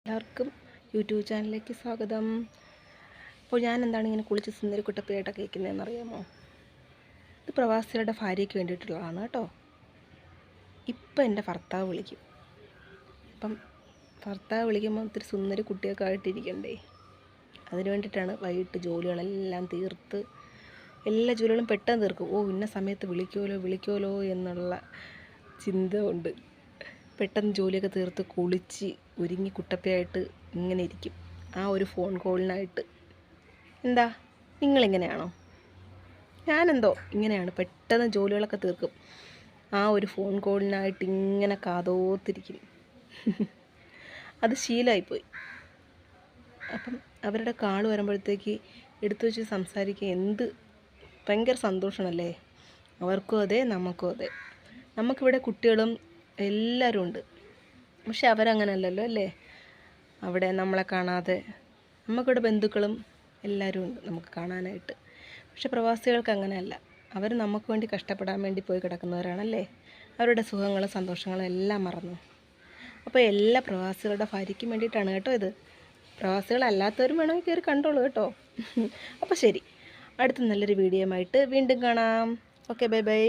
എല്ലാവർക്കും യൂട്യൂബ് ചാനലിലേക്ക് സ്വാഗതം. അപ്പോൾ ഞാൻ എന്താണ് ഇങ്ങനെ കുളിച്ച് സുന്ദരി കുട്ടപ്പിയായിട്ടൊക്കെ കേൾക്കുന്നതെന്ന് അറിയാമോ? ഇത് പ്രവാസികളുടെ ഭാര്യയ്ക്ക് വേണ്ടിയിട്ടുള്ളതാണ് കേട്ടോ. ഇപ്പം എൻ്റെ ഭർത്താവ് വിളിക്കും. അപ്പം ഭർത്താവ് വിളിക്കുമ്പോൾ ഒത്തിരി സുന്ദരി കുട്ടിയൊക്കെ ആയിട്ടിരിക്കണ്ടേ, അതിന് വേണ്ടിയിട്ടാണ് വൈകിട്ട് ജോലികളെല്ലാം തീർത്ത് എല്ലാ ജോലികളും പെട്ടെന്ന് തീർക്കും. ഇന്ന സമയത്ത് വിളിക്കുമല്ലോ എന്നുള്ള ചിന്ത കൊണ്ട് പെട്ടെന്ന് ജോലിയൊക്കെ തീർത്ത് കുളിച്ച് ഒരുങ്ങി കുട്ടപ്പയായിട്ട് ഇങ്ങനെ ഇരിക്കും. ആ ഒരു ഫോൺ കോളിനായിട്ട്. എന്താ നിങ്ങളിങ്ങനെയാണോ? ഞാനെന്തോ ഇങ്ങനെയാണ്, പെട്ടെന്ന് ജോലികളൊക്കെ തീർക്കും. ആ ഒരു ഫോൺ കോളിനായിട്ട് ഇങ്ങനെ കാതോത്തിരിക്കും. അത് ശീലമായിപ്പോയി. അപ്പം അവരുടെ കാൾ വരുമ്പോഴത്തേക്ക് എടുത്തു വെച്ച് സംസാരിക്കുക ഭയങ്കര സന്തോഷമാണല്ലേ. അവർക്കും അതെ, നമുക്കും അതെ. നമുക്കിവിടെ കുട്ടികളും എല്ലാവരും ഉണ്ട്. പക്ഷെ അവരങ്ങനെയല്ലല്ലോ അല്ലേ. അവിടെ നമ്മളെ കാണാതെ നമുക്കിവിടെ ബന്ധുക്കളും എല്ലാവരും ഉണ്ട് നമുക്ക് കാണാനായിട്ട്. പക്ഷെ പ്രവാസികൾക്ക് അങ്ങനെയല്ല. അവർ നമുക്ക് വേണ്ടി കഷ്ടപ്പെടാൻ വേണ്ടി പോയി കിടക്കുന്നവരാണല്ലേ. അവരുടെ സുഖങ്ങളും സന്തോഷങ്ങളും എല്ലാം മറന്നു. അപ്പോൾ എല്ലാ പ്രവാസികളുടെ ഭാര്യയ്ക്കും വേണ്ടിയിട്ടാണ് കേട്ടോ ഇത്. പ്രവാസികളല്ലാത്തവരും വേണമെങ്കിൽ കയറി കണ്ടോളൂ കേട്ടോ. അപ്പോൾ ശരി, അടുത്ത നല്ലൊരു വീഡിയോയുമായിട്ട് വീണ്ടും കാണാം. Okay, bye bye.